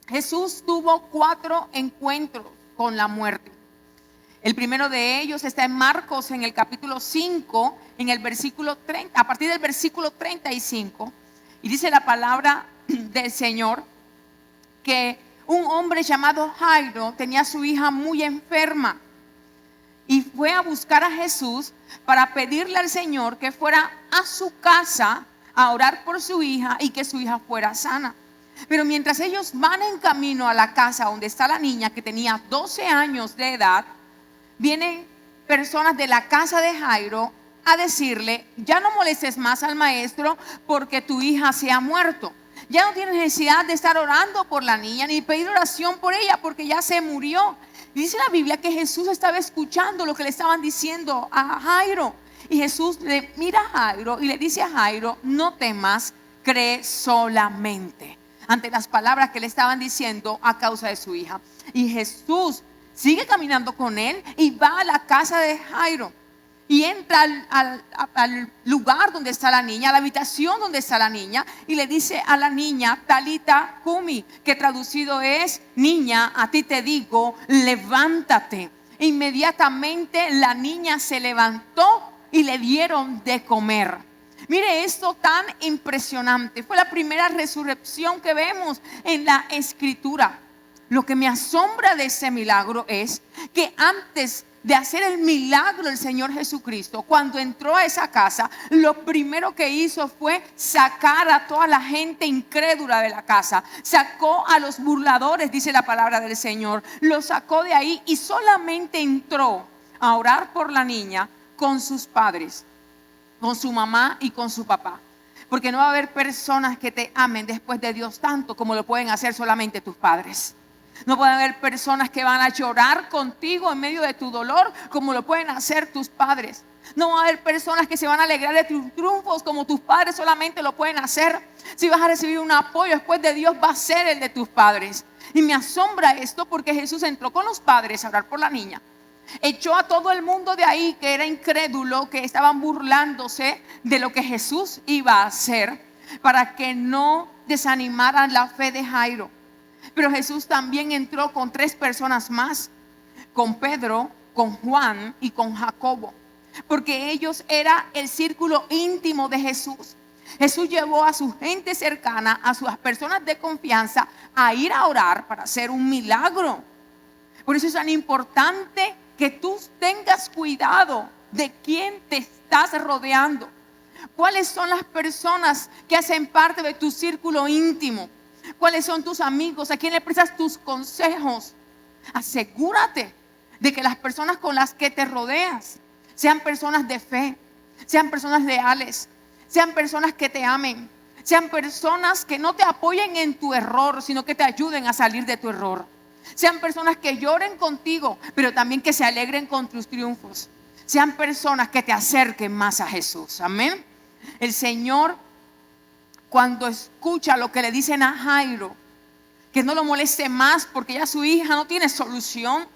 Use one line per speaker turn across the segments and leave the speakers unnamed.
Jesús tuvo 4 encuentros con la muerte. El primero de ellos está en Marcos, en el capítulo 5, en el versículo 30, a partir del versículo 35. Y dice la palabra del Señor que un hombre llamado Jairo tenía a su hija muy enferma y fue a buscar a Jesús para pedirle al Señor que fuera a su casa a orar por su hija y que su hija fuera sana. Pero mientras ellos van en camino a la casa donde está la niña, que tenía 12 años de edad, vienen personas de la casa de Jairo a decirle: ya no molestes más al maestro porque tu hija se ha muerto. Ya no tienes necesidad de estar orando por la niña ni pedir oración por ella porque ya se murió. Y dice la Biblia que Jesús estaba escuchando lo que le estaban diciendo a Jairo. Y Jesús le mira a Jairo y le dice a Jairo: no temas, cree solamente. Ante las palabras que le estaban diciendo a causa de su hija. Y Jesús sigue caminando con él y va a la casa de Jairo. Y entra al lugar donde está la niña, a la habitación donde está la niña. Y le dice a la niña: Talita Kumi, que traducido es: niña, a ti te digo, levántate. Inmediatamente la niña se levantó y le dieron de comer. Mire esto tan impresionante. Fue la primera resurrección que vemos en la Escritura. Lo que me asombra de ese milagro es que antes de hacer el milagro del Señor Jesucristo, cuando entró a esa casa, lo primero que hizo fue sacar a toda la gente incrédula de la casa. Sacó a los burladores, dice la palabra del Señor. Los sacó de ahí y solamente entró a orar por la niña con sus padres, con su mamá y con su papá. Porque no va a haber personas que te amen después de Dios tanto como lo pueden hacer solamente tus padres. No puede haber personas que van a llorar contigo en medio de tu dolor como lo pueden hacer tus padres. No va a haber personas que se van a alegrar de tus triunfos como tus padres solamente lo pueden hacer. Si vas a recibir un apoyo después de Dios, va a ser el de tus padres. Y me asombra esto porque Jesús entró con los padres a orar por la niña. Echó a todo el mundo de ahí que era incrédulo, que estaban burlándose de lo que Jesús iba a hacer, para que no desanimaran la fe de Jairo. Pero Jesús también entró con 3 personas más, con Pedro, con Juan y con Jacobo, porque ellos eran el círculo íntimo de Jesús. Jesús llevó a su gente cercana, a sus personas de confianza, a ir a orar para hacer un milagro. Por eso es tan importante que tú tengas cuidado de quién te estás rodeando. ¿Cuáles son las personas que hacen parte de tu círculo íntimo? ¿Cuáles son tus amigos? ¿A quién le prestas tus consejos? Asegúrate de que las personas con las que te rodeas sean personas de fe, sean personas leales, sean personas que te amen, sean personas que no te apoyen en tu error, sino que te ayuden a salir de tu error. Sean personas que lloren contigo, pero también que se alegren con tus triunfos. Sean personas que te acerquen más a Jesús. Amén. El Señor, cuando escucha lo que le dicen a Jairo, que no lo moleste más porque ya su hija no tiene solución,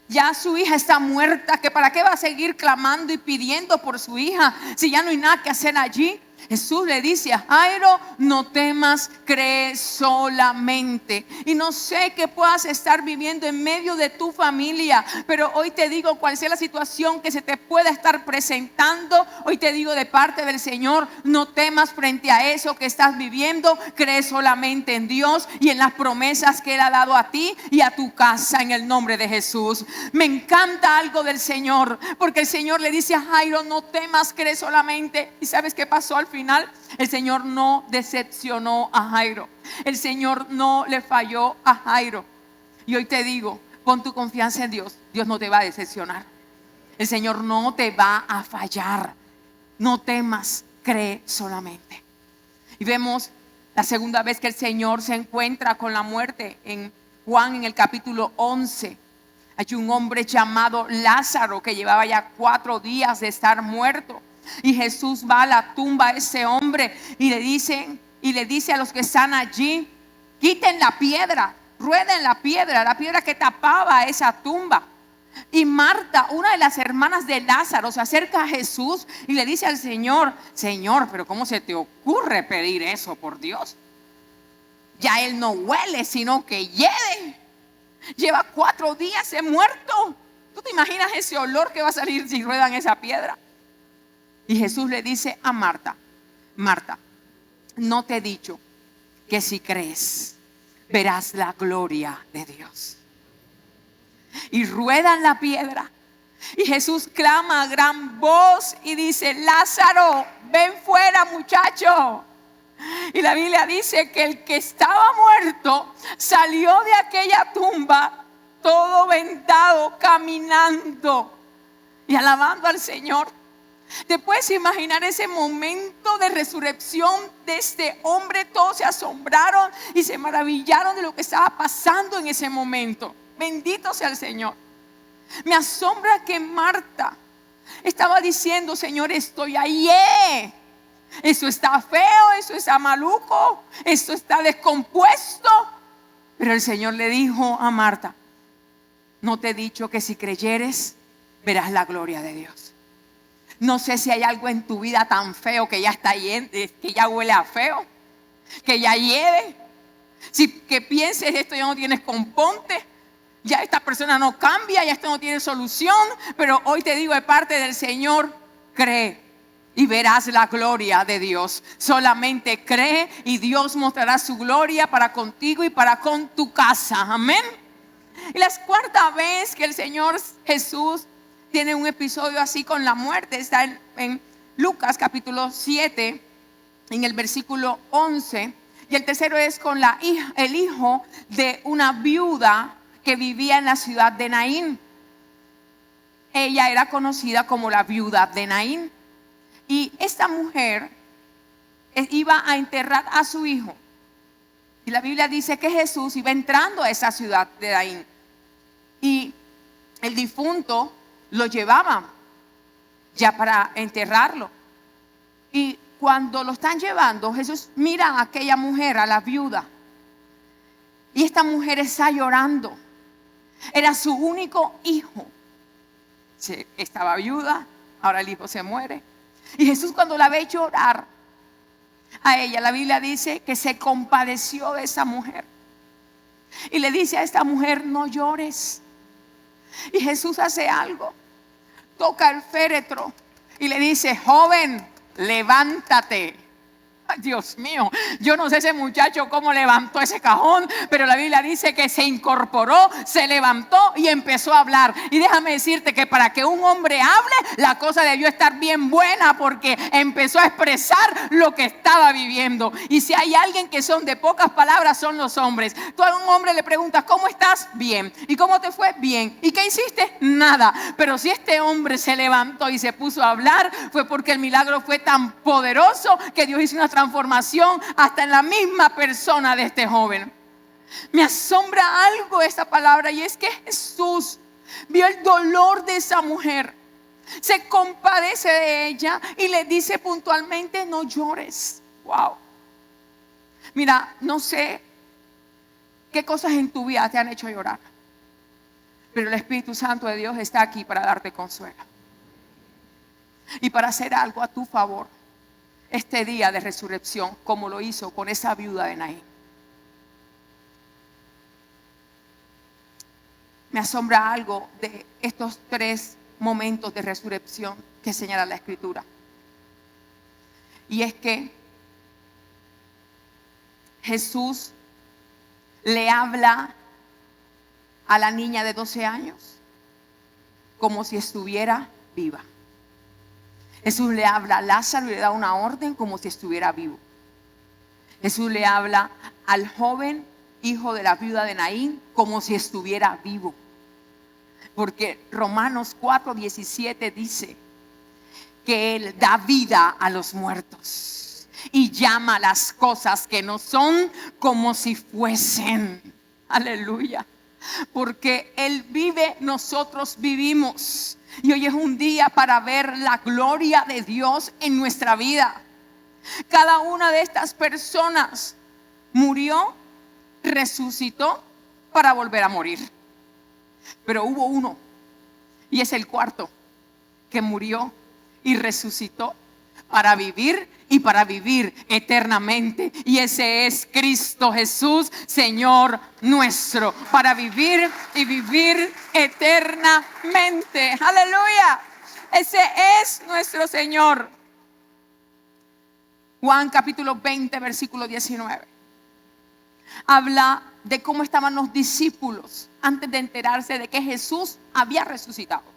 ya su hija está muerta, que para qué va a seguir clamando y pidiendo por su hija si ya no hay nada que hacer allí. Jesús le dice a Jairo: no temas, cree solamente. Y no sé qué puedas estar viviendo en medio de tu familia, pero hoy te digo, cual sea la situación que se te pueda estar presentando, hoy te digo de parte del Señor: no temas frente a eso que estás viviendo. Cree solamente en Dios y en las promesas que Él ha dado a ti y a tu casa, en el nombre de Jesús. Me encanta algo del Señor, porque el Señor le dice a Jairo: no temas, cree solamente. ¿Y sabes qué pasó al final? El Señor no decepcionó a Jairo. El Señor no le falló a Jairo. Y hoy te digo, pon tu confianza en Dios. Dios no te va a decepcionar. El Señor no te va a fallar. No temas, cree solamente. Y vemos la segunda vez que el Señor se encuentra con la muerte en Juan, en el capítulo 11. Hay un hombre llamado Lázaro que llevaba ya 4 días de estar muerto. Y Jesús va a la tumba a ese hombre y le dice a los que están allí: quiten la piedra, rueden la piedra que tapaba esa tumba. Y Marta, una de las hermanas de Lázaro, se acerca a Jesús y le dice al Señor: Señor, pero ¿cómo se te ocurre pedir eso, por Dios? ya él no huele, sino que hiede. Lleva 4 días muerto. ¿Tú te imaginas ese olor que va a salir si ruedan esa piedra? Y Jesús le dice a Marta: Marta, no te he dicho que si crees verás la gloria de Dios. Y ruedan la piedra. Y Jesús clama a gran voz y dice: Lázaro, ven fuera, muchacho. Y la Biblia dice que el que estaba muerto salió de aquella tumba todo vendado, caminando y alabando al Señor. ¿Te puedes imaginar ese momento de resurrección de este hombre? Todos se asombraron y se maravillaron de lo que estaba pasando en ese momento. Bendito sea el Señor. Me asombra que Marta estaba diciendo: Señor, estoy ahí. Eso está feo, eso está maluco, esto está descompuesto. Pero el Señor le dijo a Marta: no te he dicho que si creyeres verás la gloria de Dios. No sé si hay algo en tu vida tan feo que ya está que ya huele a feo, que ya hiede. Si que pienses esto ya no tienes componte, ya esta persona no cambia, ya esto no tiene solución. Pero hoy te digo de parte del Señor: cree y verás la gloria de Dios. Solamente cree y Dios mostrará su gloria para contigo y para con tu casa. Amén. Y la 4ª vez que el Señor Jesús tiene un episodio así con la muerte está en Lucas capítulo 7, en el versículo 11. Y el tercero es con el hijo de una viuda que vivía en la ciudad de Naín. Ella era conocida como la viuda de Naín. Y esta mujer iba a enterrar a su hijo. Y la Biblia dice que Jesús iba entrando a esa ciudad de Naín. Y el difunto lo llevaban ya para enterrarlo. Y cuando lo están llevando, Jesús mira a aquella mujer, a la viuda. Y esta mujer está llorando. Era su único hijo. Estaba viuda, ahora el hijo se muere. Y Jesús, cuando la ve llorar a ella, la Biblia dice que se compadeció de esa mujer. Y le dice a esta mujer: no llores. Y Jesús hace algo. Toca el féretro y le dice: joven, levántate. Ay, Dios mío, yo no sé ese muchacho cómo levantó ese cajón, pero la Biblia dice que se incorporó, se levantó y empezó a hablar. Y déjame decirte que para que un hombre hable, la cosa debió estar bien buena, porque empezó a expresar lo que estaba viviendo. Y si hay alguien que son de pocas palabras, son los hombres. Tú a un hombre le preguntas: ¿cómo estás? Bien. ¿Y cómo te fue? Bien. ¿Y qué hiciste? Nada. Pero si este hombre se levantó y se puso a hablar, fue porque el milagro fue tan poderoso que Dios hizo una transformación hasta en la misma persona de este joven. Me asombra algo esta palabra, y es que Jesús vio el dolor de esa mujer, se compadece de ella y le dice puntualmente: no llores. Wow. Mira, no sé qué cosas en tu vida te han hecho llorar, pero el Espíritu Santo de Dios está aquí para darte consuelo y para hacer algo a tu favor este día de resurrección, como lo hizo con esa viuda de Naín. Me asombra algo de estos 3 momentos de resurrección que señala la Escritura. Y es que Jesús le habla a la niña de 12 años como si estuviera viva. Jesús le habla a Lázaro y le da una orden como si estuviera vivo. Jesús le habla al joven hijo de la viuda de Naín como si estuviera vivo. Porque Romanos 4:17 dice que Él da vida a los muertos y llama las cosas que no son como si fuesen. Aleluya. Porque Él vive, nosotros vivimos. Y hoy es un día para ver la gloria de Dios en nuestra vida. Cada una de estas personas murió, resucitó para volver a morir. Pero hubo uno, y es el 4, que murió y resucitó para vivir y para vivir eternamente. Y ese es Cristo Jesús, Señor nuestro, para vivir y vivir eternamente. Aleluya. Ese es nuestro Señor. Juan capítulo 20, versículo 19. Habla de cómo estaban los discípulos antes de enterarse de que Jesús había resucitado.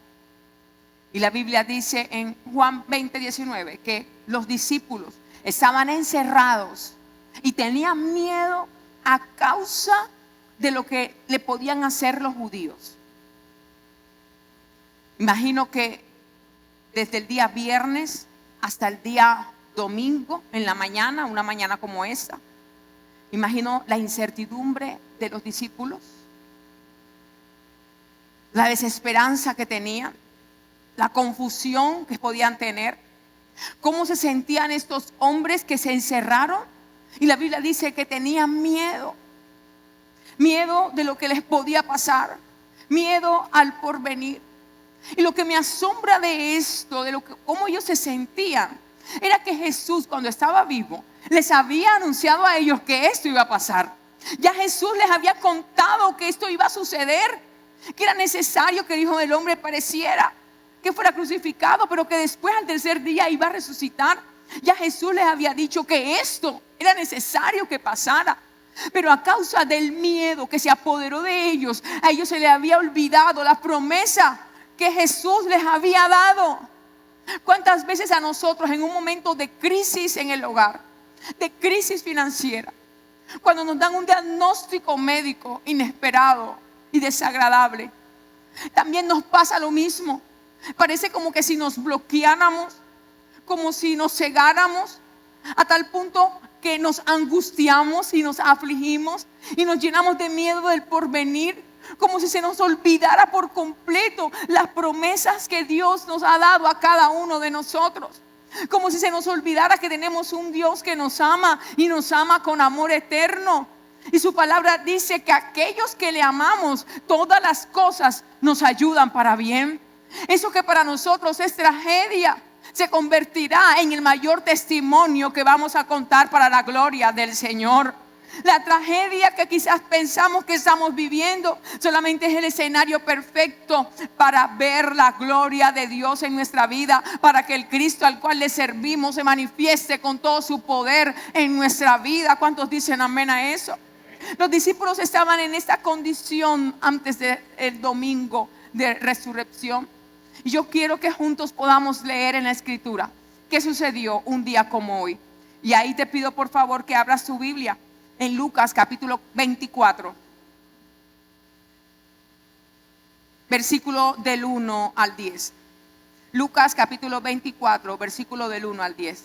Y la Biblia dice en Juan 20, 19 que los discípulos estaban encerrados y tenían miedo a causa de lo que le podían hacer los judíos. Imagino que desde el día viernes hasta el día domingo en la mañana, una mañana como esta, imagino la incertidumbre de los discípulos, la desesperanza que tenían, la confusión que podían tener, cómo se sentían estos hombres que se encerraron. Y la Biblia dice que tenían miedo de lo que les podía pasar, miedo al porvenir. Y lo que me asombra de esto, de cómo ellos se sentían, era que Jesús, cuando estaba vivo, les había anunciado a ellos que esto iba a pasar. Ya Jesús les había contado que esto iba a suceder, que era necesario que el Hijo del Hombre pareciera, que fuera crucificado, pero que después al tercer día iba a resucitar. Ya Jesús les había dicho que esto era necesario que pasara. Pero a causa del miedo que se apoderó de ellos, a ellos se les había olvidado la promesa que Jesús les había dado. ¿Cuántas veces a nosotros en un momento de crisis en el hogar, de crisis financiera, cuando nos dan un diagnóstico médico inesperado y desagradable, también nos pasa lo mismo? Parece como que si nos bloqueáramos, como si nos cegáramos, a tal punto que nos angustiamos y nos afligimos y nos llenamos de miedo del porvenir, como si se nos olvidara por completo las promesas que Dios nos ha dado a cada uno de nosotros. Como si se nos olvidara que tenemos un Dios que nos ama y nos ama con amor eterno. Y su palabra dice que aquellos que le amamos, todas las cosas nos ayudan para bien. Eso que para nosotros es tragedia, se convertirá en el mayor testimonio que vamos a contar para la gloria del Señor. La tragedia que quizás pensamos que estamos viviendo solamente es el escenario perfecto para ver la gloria de Dios en nuestra vida, para que el Cristo al cual le servimos se manifieste con todo su poder en nuestra vida. ¿Cuántos dicen amén a eso? Los discípulos estaban en esta condición antes del domingo de resurrección. Y yo quiero que juntos podamos leer en la Escritura qué sucedió un día como hoy. Y ahí te pido por favor que abras tu Biblia en Lucas capítulo 24, versículo del 1 al 10. Lucas capítulo 24, versículo del 1 al 10.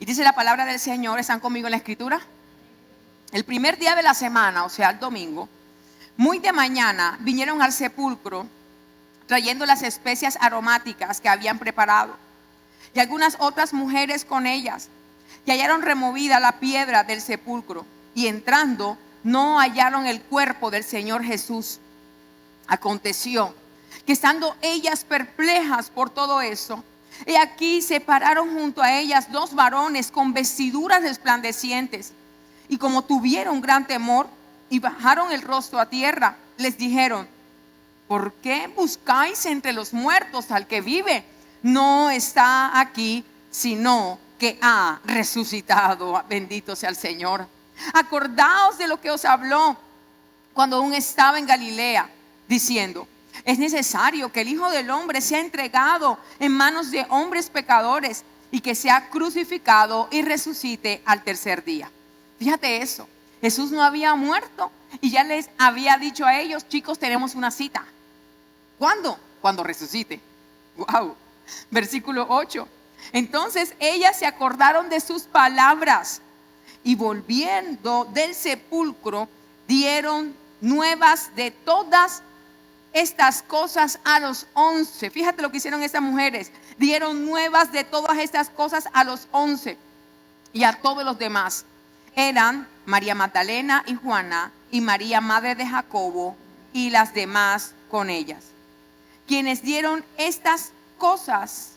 Y dice la palabra del Señor, ¿están conmigo en la Escritura? El primer día de la semana, o sea el domingo, muy de mañana vinieron al sepulcro trayendo las especias aromáticas que habían preparado, y algunas otras mujeres con ellas, y hallaron removida la piedra del sepulcro, y entrando no hallaron el cuerpo del Señor Jesús. Aconteció que estando ellas perplejas por todo eso, y aquí se pararon junto a ellas dos varones con vestiduras resplandecientes, y como tuvieron gran temor y bajaron el rostro a tierra, les dijeron: ¿por qué buscáis entre los muertos al que vive? No está aquí, sino que ha resucitado. Bendito sea el Señor. Acordaos de lo que os habló cuando aún estaba en Galilea, diciendo: es necesario que el Hijo del Hombre sea entregado en manos de hombres pecadores y que sea crucificado y resucite al tercer día. Fíjate eso, Jesús no había muerto y ya les había dicho a ellos: chicos, tenemos una cita. ¿Cuándo? Cuando resucite. Wow. Versículo 8. Entonces ellas se acordaron de sus palabras y volviendo del sepulcro dieron nuevas de todas estas cosas a los 11. Fíjate lo que hicieron estas mujeres. Dieron nuevas de todas estas cosas a los 11 y a todos los demás. Eran María Magdalena y Juana y María, madre de Jacobo, y las demás con ellas. Quienes dijeron estas cosas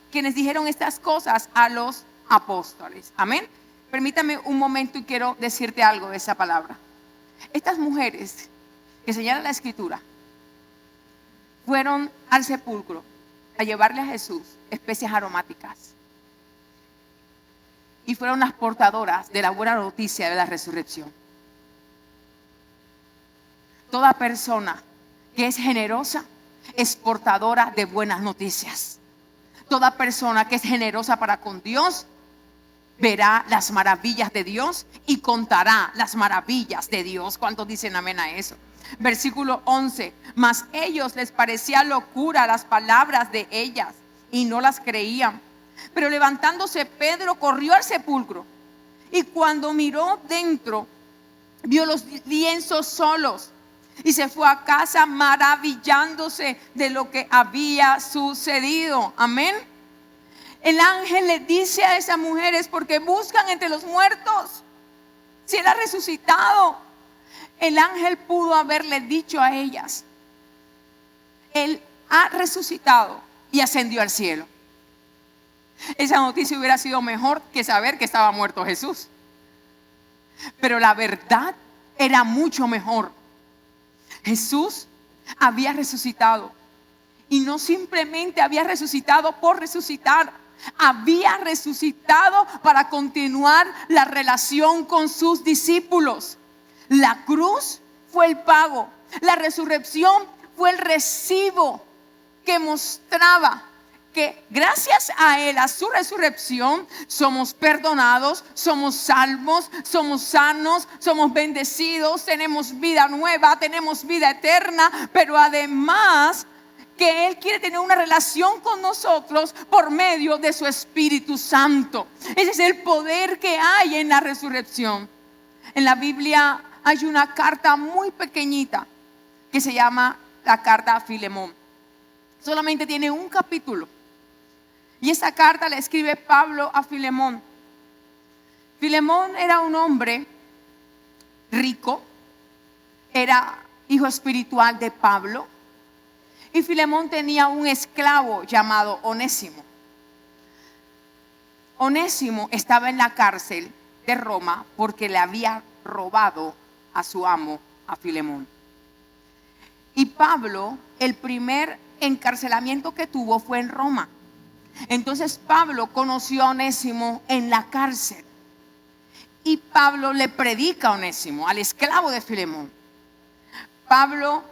a los apóstoles. Amén. Permítame un momento y quiero decirte algo de esa palabra. Estas mujeres que señala la Escritura fueron al sepulcro a llevarle a Jesús especias aromáticas y fueron las portadoras de la buena noticia de la resurrección. Toda persona que es generosa es portadora de buenas noticias. Toda persona que es generosa para con Dios verá las maravillas de Dios y contará las maravillas de Dios. ¿Cuántos dicen amén a eso? Versículo 11. Mas ellos les parecía locura las palabras de ellas y no las creían. Pero levantándose Pedro corrió al sepulcro y cuando miró dentro vio los lienzos solos y se fue a casa maravillándose de lo que había sucedido. Amén. El ángel le dice a esas mujeres: porque buscan entre los muertos si él ha resucitado. El ángel pudo haberle dicho a ellas: él ha resucitado y ascendió al cielo. Esa noticia hubiera sido mejor que saber que estaba muerto Jesús. Pero la verdad era mucho mejor. Jesús había resucitado. Y no simplemente había resucitado por resucitar. Había resucitado para continuar la relación con sus discípulos. La cruz fue el pago. La resurrección fue el recibo que mostraba que gracias a él, a su resurrección, somos perdonados, somos salvos, somos sanos, somos bendecidos, tenemos vida nueva, tenemos vida eterna, pero además que él quiere tener una relación con nosotros por medio de su Espíritu Santo. Ese es el poder que hay en la resurrección. En la Biblia hay una carta muy pequeñita que se llama la carta a Filemón. Solamente tiene un capítulo. Y esa carta la escribe Pablo a Filemón. Filemón era un hombre rico, era hijo espiritual de Pablo. Y Filemón tenía un esclavo llamado Onésimo. Onésimo estaba en la cárcel de Roma porque le había robado a su amo, a Filemón. Y Pablo, el primer encarcelamiento que tuvo fue en Roma. Entonces Pablo conoció a Onésimo en la cárcel. Y Pablo le predica a Onésimo, al esclavo de Filemón. Pablo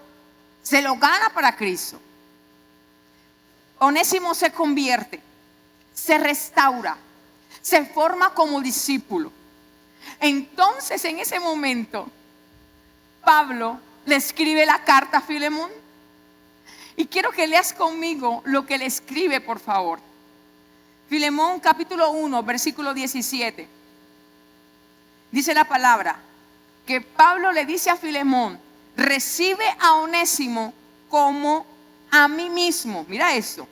se lo gana para Cristo. Onésimo se convierte, se restaura, se forma como discípulo. Entonces en ese momento Pablo le escribe la carta a Filemón. Y quiero que leas conmigo lo que le escribe, por favor. Filemón capítulo 1, versículo 17. Dice la palabra que Pablo le dice a Filemón: recibe a Onésimo como a mí mismo. Mira eso.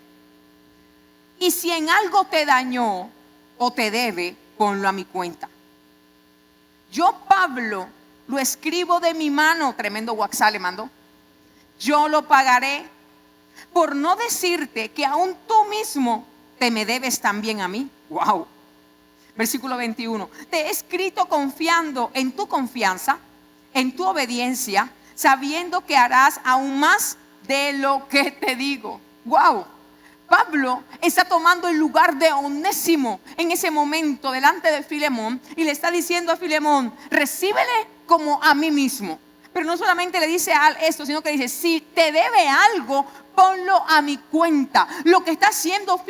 Y si en algo te dañó o te debe, ponlo a mi cuenta. Yo, Pablo, lo escribo de mi mano. Tremendo WhatsApp le mandó. Yo lo pagaré, por no decirte que aún tú mismo te me debes también a mí. Wow. Versículo 21. Te he escrito confiando en tu confianza, en tu obediencia, sabiendo que harás aún más de lo que te digo. Wow. Pablo está tomando el lugar de Onésimo en ese momento delante de Filemón y le está diciendo a Filemón: recíbele como a mí mismo. Pero no solamente le dice esto, sino que dice: si te debe algo, ponlo a mi cuenta. Lo que está haciendo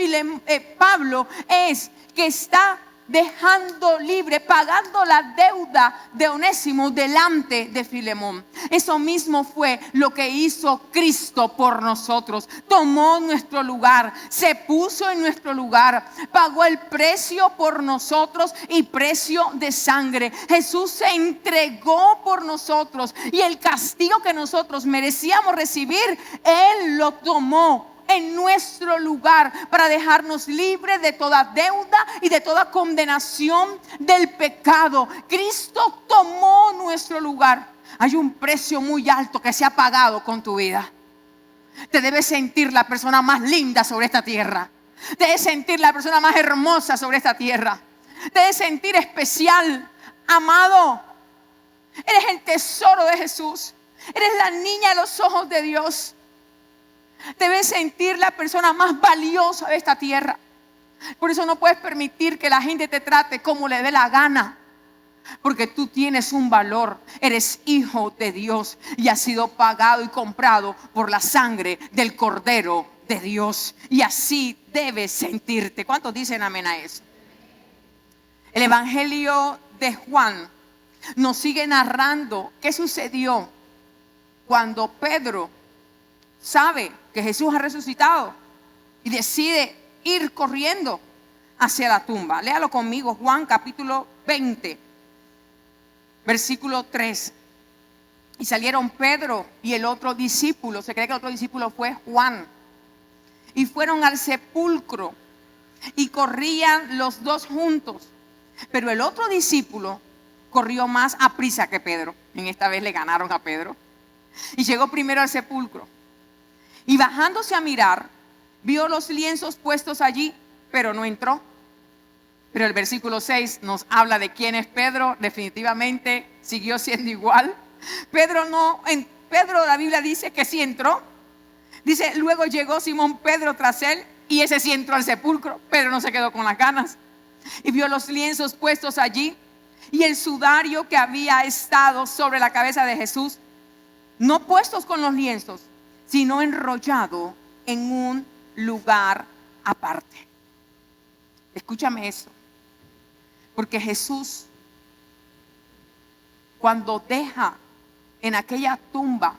Pablo es que está dejando libre, pagando la deuda de Onésimo delante de Filemón. Eso mismo fue lo que hizo Cristo por nosotros. Tomó nuestro lugar, se puso en nuestro lugar, pagó el precio por nosotros y precio de sangre. Jesús se entregó por nosotros y el castigo que nosotros merecíamos recibir, Él lo tomó en nuestro lugar para dejarnos libres de toda deuda y de toda condenación del pecado. Cristo tomó nuestro lugar. Hay un precio muy alto que se ha pagado con tu vida. Te debes sentir la persona más linda sobre esta tierra. Te debes sentir la persona más hermosa sobre esta tierra. Te debes sentir especial, amado. Eres el tesoro de Jesús. Eres la niña de los ojos de Dios. Te debes sentir la persona más valiosa de esta tierra. Por eso no puedes permitir que la gente te trate como le dé la gana. Porque tú tienes un valor, eres hijo de Dios y has sido pagado y comprado por la sangre del Cordero de Dios. Y así debes sentirte. ¿Cuántos dicen amén a eso? El Evangelio de Juan nos sigue narrando qué sucedió cuando Pedro sabe que Jesús ha resucitado y decide ir corriendo hacia la tumba. Léalo conmigo, Juan capítulo 20. Versículo 3. Y salieron Pedro y el otro discípulo. Se cree que el otro discípulo fue Juan. Y fueron al sepulcro. Y corrían los dos juntos. Pero el otro discípulo corrió más aprisa que Pedro. En esta vez le ganaron a Pedro. Y llegó primero al sepulcro. Y bajándose a mirar, vio los lienzos puestos allí, pero no entró. Pero el versículo 6 nos habla de quién es Pedro. Definitivamente siguió siendo igual. Pedro la Biblia dice que sí entró. Dice, luego llegó Simón Pedro tras él y ese sí entró al sepulcro. Pedro no se quedó con las ganas. Y vio los lienzos puestos allí y el sudario que había estado sobre la cabeza de Jesús, no puestos con los lienzos, sino enrollado en un lugar aparte. Escúchame eso. Porque Jesús, cuando deja en aquella tumba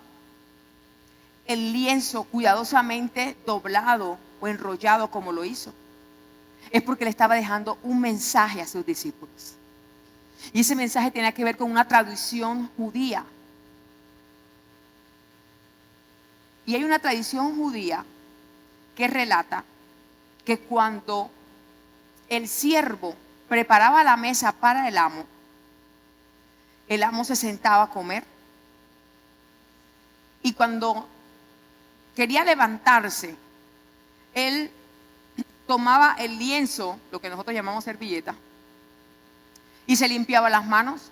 el lienzo cuidadosamente doblado o enrollado como lo hizo, es porque le estaba dejando un mensaje a sus discípulos. Y ese mensaje tenía que ver con una tradición judía. Y hay una tradición judía que relata que cuando el siervo preparaba la mesa para el amo se sentaba a comer. Y cuando quería levantarse, él tomaba el lienzo, lo que nosotros llamamos servilleta, y se limpiaba las manos,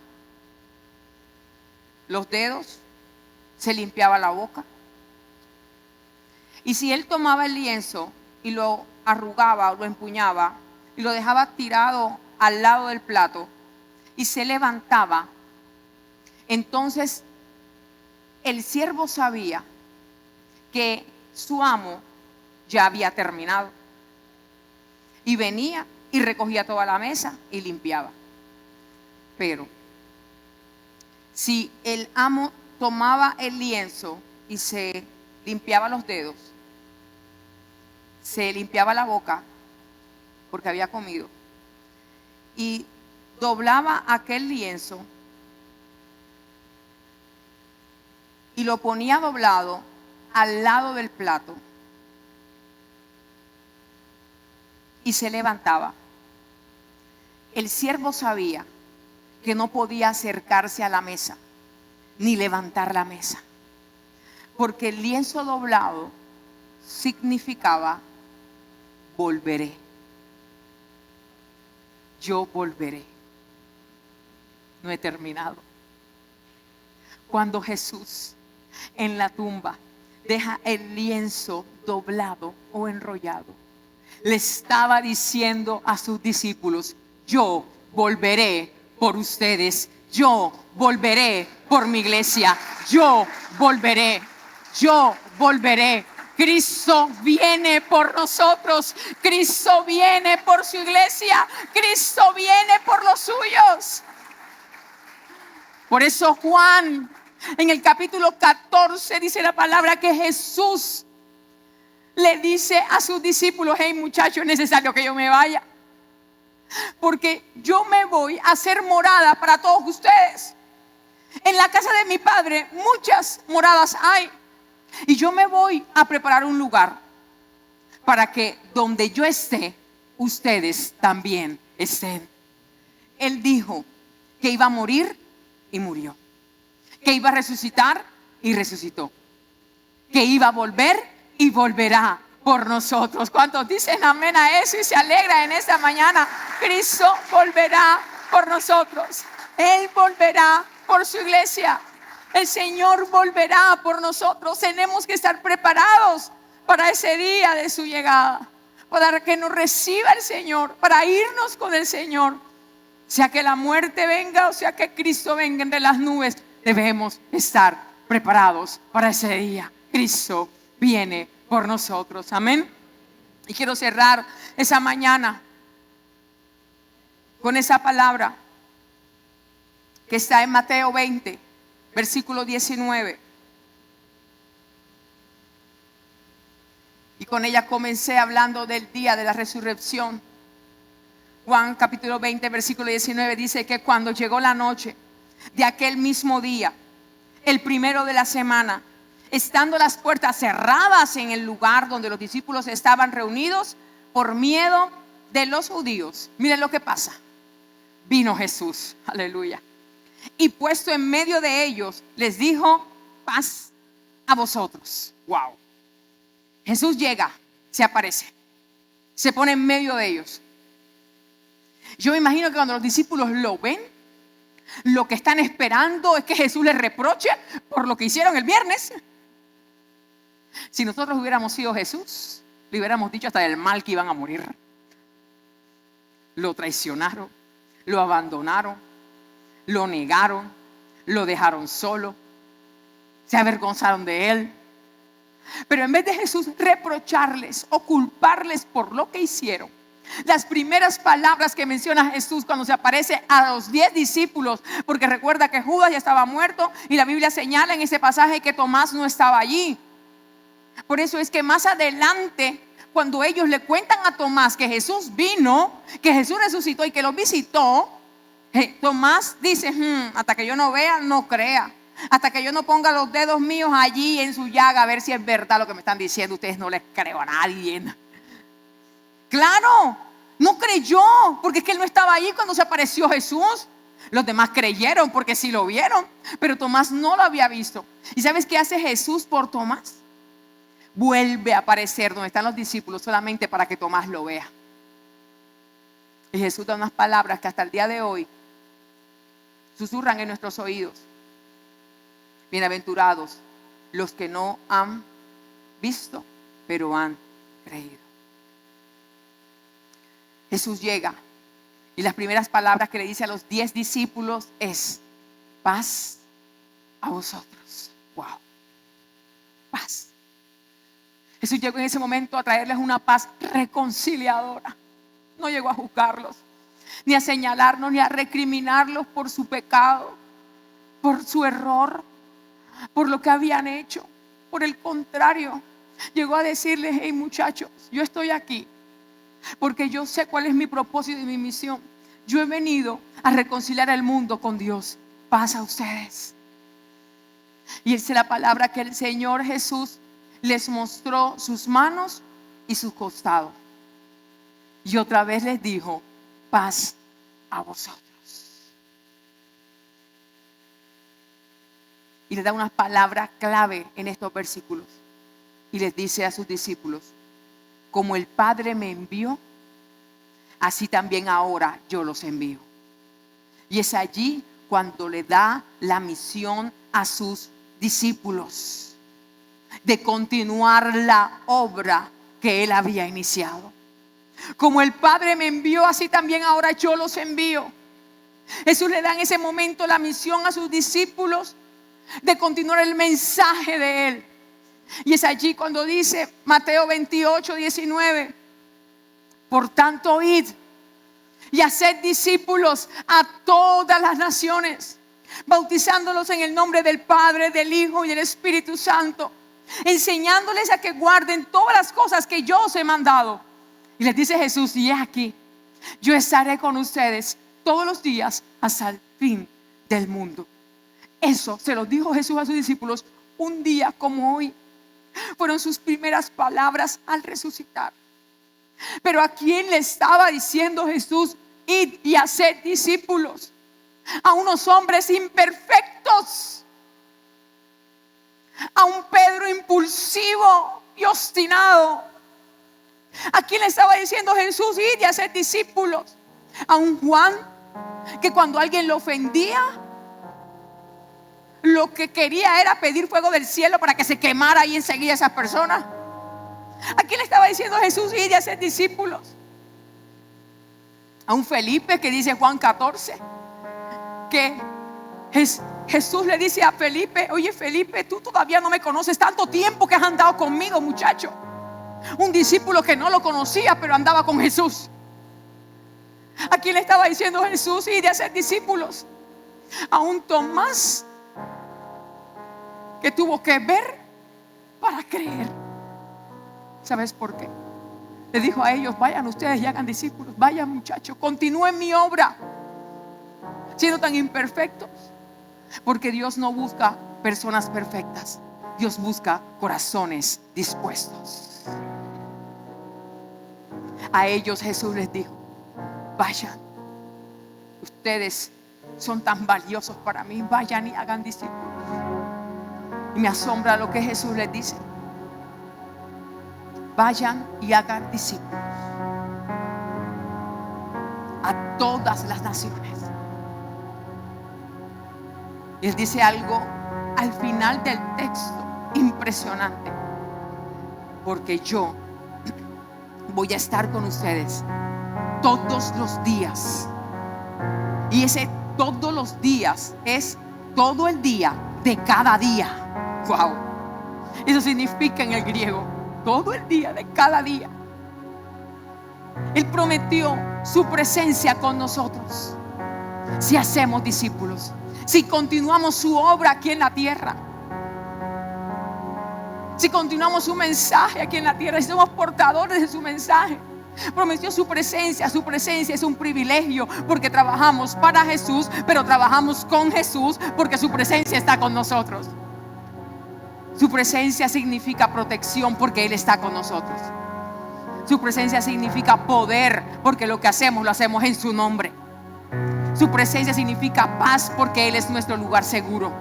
los dedos, se limpiaba la boca. Y si él tomaba el lienzo y lo arrugaba o lo empuñaba y lo dejaba tirado al lado del plato y se levantaba, entonces el siervo sabía que su amo ya había terminado. Y venía y recogía toda la mesa y limpiaba. Pero si el amo tomaba el lienzo y se limpiaba los dedos, se limpiaba la boca porque había comido y doblaba aquel lienzo y lo ponía doblado al lado del plato y se levantaba, el siervo sabía que no podía acercarse a la mesa ni levantar la mesa, porque el lienzo doblado significaba volveré. Yo volveré. No he terminado. Cuando Jesús en la tumba deja el lienzo doblado o enrollado, le estaba diciendo a sus discípulos: yo volveré por ustedes, yo volveré por mi iglesia, yo volveré, yo volveré. Cristo viene por nosotros, Cristo viene por su iglesia, Cristo viene por los suyos. Por eso Juan en el capítulo 14 dice la palabra que Jesús le dice a sus discípulos: hey muchachos, es necesario que yo me vaya, porque yo me voy a hacer morada para todos ustedes. En la casa de mi Padre muchas moradas hay, y yo me voy a preparar un lugar para que donde yo esté, ustedes también estén. Él dijo que iba a morir y murió, que iba a resucitar y resucitó, que iba a volver y volverá por nosotros. ¿Cuántos dicen amén a eso y se alegra en esta mañana? Cristo volverá por nosotros. Él volverá por su iglesia. El Señor volverá por nosotros. Tenemos que estar preparados para ese día de su llegada, para que nos reciba el Señor, para irnos con el Señor. Sea que la muerte venga o sea que Cristo venga entre las nubes, debemos estar preparados para ese día. Cristo viene por nosotros. Amén. Y quiero cerrar esa mañana con esa palabra que está en Mateo 20, versículo 19. Y con ella comencé hablando del día de la resurrección. Juan capítulo 20, versículo 19 dice que cuando llegó la noche de aquel mismo día, el primero de la semana, estando las puertas cerradas en el lugar donde los discípulos estaban reunidos por miedo de los judíos, miren lo que pasa. Vino Jesús, aleluya, y puesto en medio de ellos, les dijo: paz a vosotros. Wow. Jesús llega, se aparece, se pone en medio de ellos. Yo me imagino que cuando los discípulos lo ven, lo que están esperando es que Jesús les reproche por lo que hicieron el viernes. Si nosotros hubiéramos sido Jesús, le hubiéramos dicho hasta del mal que iban a morir. Lo traicionaron, lo abandonaron, lo negaron, lo dejaron solo, se avergonzaron de él. Pero en vez de Jesús reprocharles o culparles por lo que hicieron, las primeras palabras que menciona Jesús cuando se aparece a los 10 discípulos, porque recuerda que Judas ya estaba muerto y la Biblia señala en ese pasaje que Tomás no estaba allí. Por eso es que más adelante, cuando ellos le cuentan a Tomás que Jesús vino, que Jesús resucitó y que lo visitó, Tomás dice: hasta que yo no vea, no crea. Hasta que yo no ponga los dedos míos allí en su llaga a ver si es verdad lo que me están diciendo. Ustedes no les creo a nadie. Claro, no creyó, porque es que él no estaba allí cuando se apareció Jesús. Los demás creyeron porque sí lo vieron, pero Tomás no lo había visto. ¿Y sabes qué hace Jesús por Tomás? Vuelve a aparecer donde están los discípulos solamente para que Tomás lo vea. Y Jesús da unas palabras que hasta el día de hoy susurran en nuestros oídos. Bienaventurados los que no han visto, pero han creído. Jesús llega y las primeras palabras que le dice a los 10 discípulos es: paz a vosotros. Wow, paz. Jesús llegó en ese momento a traerles una paz reconciliadora. No llegó a juzgarlos, ni a señalarlos, ni a recriminarlos por su pecado, por su error, por lo que habían hecho. Por el contrario, llegó a decirles: hey muchachos, yo estoy aquí porque yo sé cuál es mi propósito y mi misión. Yo he venido a reconciliar el mundo con Dios. Paz a ustedes. Y esa es la palabra que el Señor Jesús les mostró: sus manos y su costado. Y otra vez les dijo: paz a vosotros. Y les da una palabra clave en estos versículos. Y les dice a sus discípulos: como el Padre me envió, así también ahora yo los envío. Y es allí cuando le da la misión a sus discípulos de continuar la obra que él había iniciado. Como el Padre me envió, así también ahora yo los envío. Jesús le da en ese momento la misión a sus discípulos de continuar el mensaje de él. Y es allí cuando dice Mateo 28, 19: por tanto, id y haced discípulos a todas las naciones, bautizándolos en el nombre del Padre, del Hijo y del Espíritu Santo, enseñándoles a que guarden todas las cosas que yo os he mandado. Y les dice Jesús: y aquí, yo estaré con ustedes todos los días hasta el fin del mundo. Eso se lo dijo Jesús a sus discípulos un día como hoy. Fueron sus primeras palabras al resucitar. Pero ¿a quién le estaba diciendo Jesús: id y haced discípulos? A unos hombres imperfectos, a un Pedro impulsivo y obstinado. ¿A quién le estaba diciendo Jesús? Ir y hacer discípulos. A un Juan que cuando alguien lo ofendía, lo que quería era pedir fuego del cielo para que se quemara ahí enseguida esas personas. ¿A quién le estaba diciendo Jesús? Ir y hacer discípulos. A un Felipe que dice Juan 14 que Jesús le dice a Felipe: oye Felipe, tú todavía no me conoces, tanto tiempo que has andado conmigo, muchacho. Un discípulo que no lo conocía pero andaba con Jesús. ¿A quién le estaba diciendo Jesús ir de hacer discípulos? A un Tomás que tuvo que ver para creer. ¿Sabes por qué? Le dijo a ellos: vayan ustedes y hagan discípulos. Vayan, muchachos, continúen mi obra, siendo tan imperfectos. Porque Dios no busca personas perfectas, Dios busca corazones dispuestos. A ellos Jesús les dijo: vayan, ustedes son tan valiosos para mí, vayan y hagan discípulos. Y me asombra lo que Jesús les dice: vayan y hagan discípulos a todas las naciones. Y Él dice algo al final del texto impresionante: porque yo voy a estar con ustedes todos los días. Y ese todos los días es todo el día de cada día. Wow. Eso significa en el griego todo el día de cada día. Él prometió su presencia con nosotros si hacemos discípulos, si continuamos su obra aquí en la tierra, si continuamos su mensaje aquí en la tierra, si somos portadores de su mensaje. Prometió su presencia. Su presencia es un privilegio porque trabajamos para Jesús, pero trabajamos con Jesús porque su presencia está con nosotros. Su presencia significa protección porque Él está con nosotros. Su presencia significa poder porque lo que hacemos lo hacemos en su nombre. Su presencia significa paz porque Él es nuestro lugar seguro.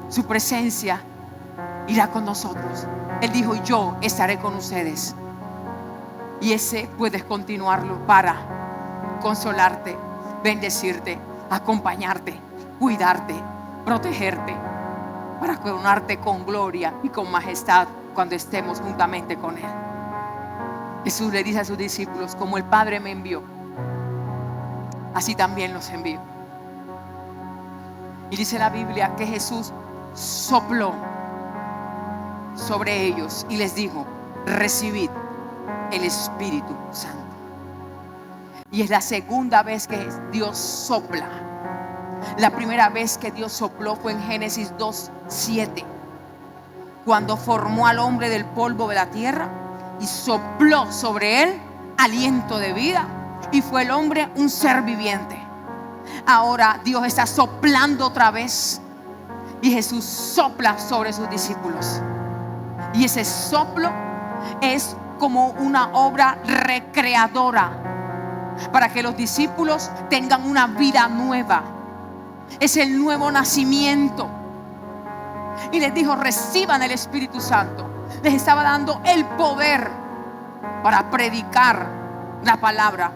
Su presencia irá con nosotros. Él dijo: yo estaré con ustedes. Y ese puedes continuarlo para consolarte, bendecirte, acompañarte, cuidarte, protegerte, para coronarte con gloria y con majestad cuando estemos juntamente con Él. Jesús le dice a sus discípulos: como el Padre me envió, así también los envío. Y dice la Biblia que Jesús sopló sobre ellos y les dijo: recibid el Espíritu Santo. Y es la segunda vez que Dios sopla. La primera vez que Dios sopló fue en Génesis 2:7, cuando formó al hombre del polvo de la tierra y sopló sobre él aliento de vida, y fue el hombre un ser viviente. Ahora Dios está soplando otra vez, y Jesús sopla sobre sus discípulos. Y ese soplo es como una obra recreadora para que los discípulos tengan una vida nueva. Es el nuevo nacimiento. Y les dijo: reciban el Espíritu Santo. Les estaba dando el poder para predicar la palabra,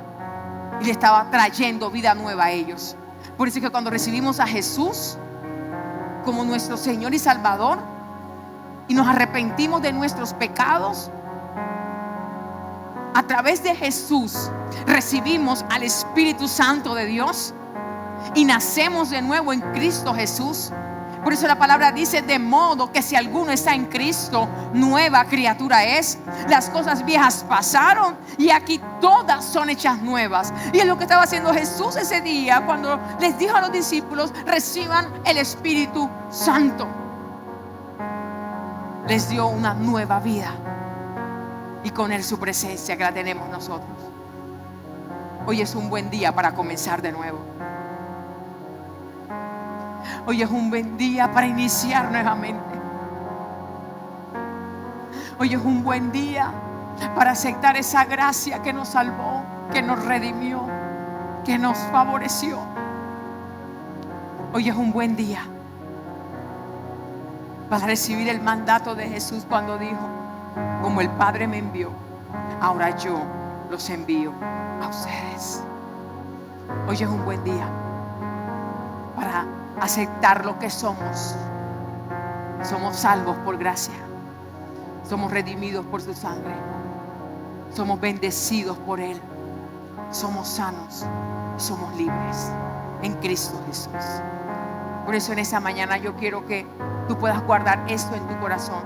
y le estaba trayendo vida nueva a ellos. Por eso es que cuando recibimos a Jesús como nuestro Señor y Salvador y nos arrepentimos de nuestros pecados, a través de Jesús recibimos al Espíritu Santo de Dios y nacemos de nuevo en Cristo Jesús. Por eso la palabra dice: de modo que si alguno está en Cristo, nueva criatura es. Las cosas viejas pasaron y aquí todas son hechas nuevas. Y es lo que estaba haciendo Jesús ese día cuando les dijo a los discípulos: reciban el Espíritu Santo. Les dio una nueva vida, y con Él su presencia que la tenemos nosotros. Hoy es un buen día para comenzar de nuevo. Hoy es un buen día para iniciar nuevamente. Hoy es un buen día para aceptar esa gracia que nos salvó, que nos redimió, que nos favoreció. Hoy es un buen día para recibir el mandato de Jesús cuando dijo: como el Padre me envió, ahora yo los envío a ustedes. Hoy es un buen día para aceptar lo que somos. Somos salvos por gracia. Somos redimidos por su sangre. Somos bendecidos por Él. Somos sanos. Somos libres en Cristo Jesús. Por eso en esa mañana yo quiero que tú puedas guardar esto en tu corazón.